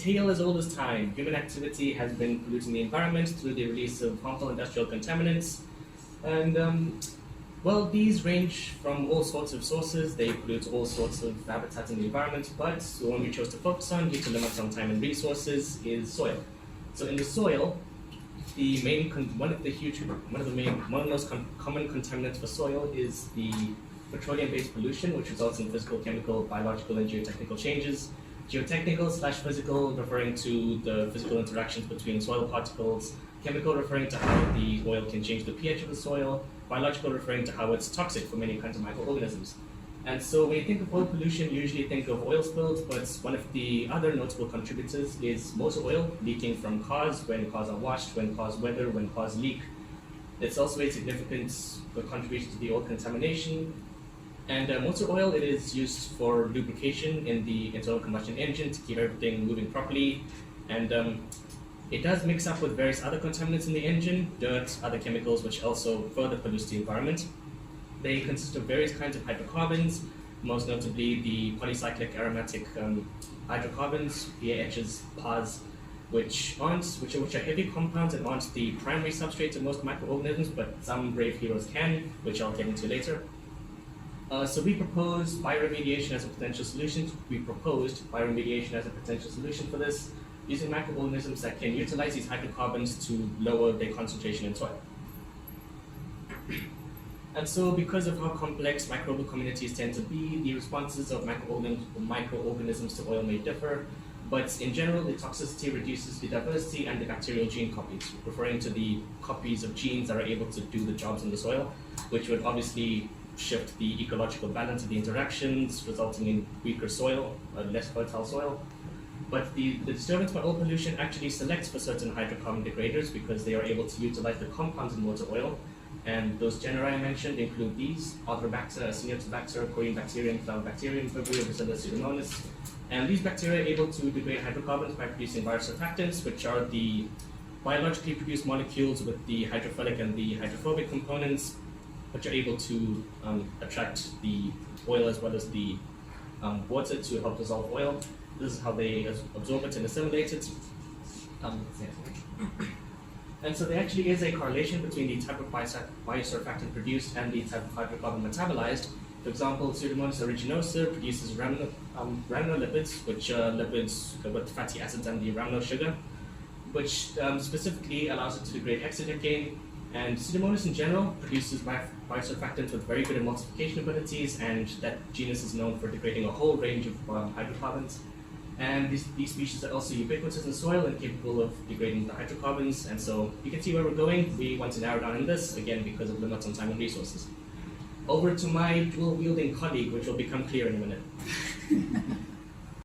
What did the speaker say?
tale as old as time. Human activity has been polluting the environment through the release of harmful industrial contaminants. And well, these range from all sorts of sources. They pollute all sorts of habitats in the environment, but the one we chose to focus on due to limits on time and resources is soil. So in the soil, one of the most common contaminants for soil is the petroleum-based pollution, which results in physical, chemical, biological, and geotechnical changes. Geotechnical/physical referring to the physical interactions between soil particles, chemical referring to how the oil can change the pH of the soil, biological referring to how it's toxic for many kinds of microorganisms. And so when you think of oil pollution, you usually think of oil spills, but one of the other notable contributors is motor oil leaking from cars when cars are washed, when cars weather, when cars leak. It's also a significant contribution to the oil contamination. And motor oil, it is used for lubrication in the internal combustion engine to keep everything moving properly. And it does mix up with various other contaminants in the engine, dirt, other chemicals, which also further pollute the environment. They consist of various kinds of hydrocarbons, most notably the polycyclic aromatic hydrocarbons, PAHs, PAHs, which are heavy compounds and aren't the primary substrate of most microorganisms, but some brave heroes can, which I'll get into later. So we proposed bioremediation as a potential solution. For this, using microorganisms that can utilize these hydrocarbons to lower their concentration in soil. And so because of how complex microbial communities tend to be, the responses of microorganisms to oil may differ, but in general, the toxicity reduces the diversity and the bacterial gene copies, referring to the copies of genes that are able to do the jobs in the soil, which would obviously shift the ecological balance of the interactions, resulting in weaker soil, less fertile soil. But the disturbance by oil pollution actually selects for certain hydrocarbon degraders because they are able to utilize the compounds in motor oil. And those genera I mentioned include these: Arthrobacter, Acinetobacter, Corynebacterium, Flavobacterium, Vibrio, Bacillus pseudomonas. And these bacteria are able to degrade hydrocarbons by producing biosurfactants, which are the biologically produced molecules with the hydrophilic and the hydrophobic components, which are able to attract the oil as well as the water to help dissolve oil. This is how they absorb it and assimilate it. And so there actually is a correlation between the type of biosurfactant produced and the type of hydrocarbon metabolized. For example, Pseudomonas aeruginosa produces rhamnolipids, which are lipids with fatty acids and the rhamno sugar, which specifically allows it to degrade hexadecane. And Pseudomonas in general produces biosurfactants with very good emulsification abilities, and that genus is known for degrading a whole range of hydrocarbons. And these species are also ubiquitous in soil and capable of degrading the hydrocarbons. And so you can see where we're going. We want to narrow down in this, again, because of limits on time and resources. Over to my dual-wielding colleague, which will become clear in a minute.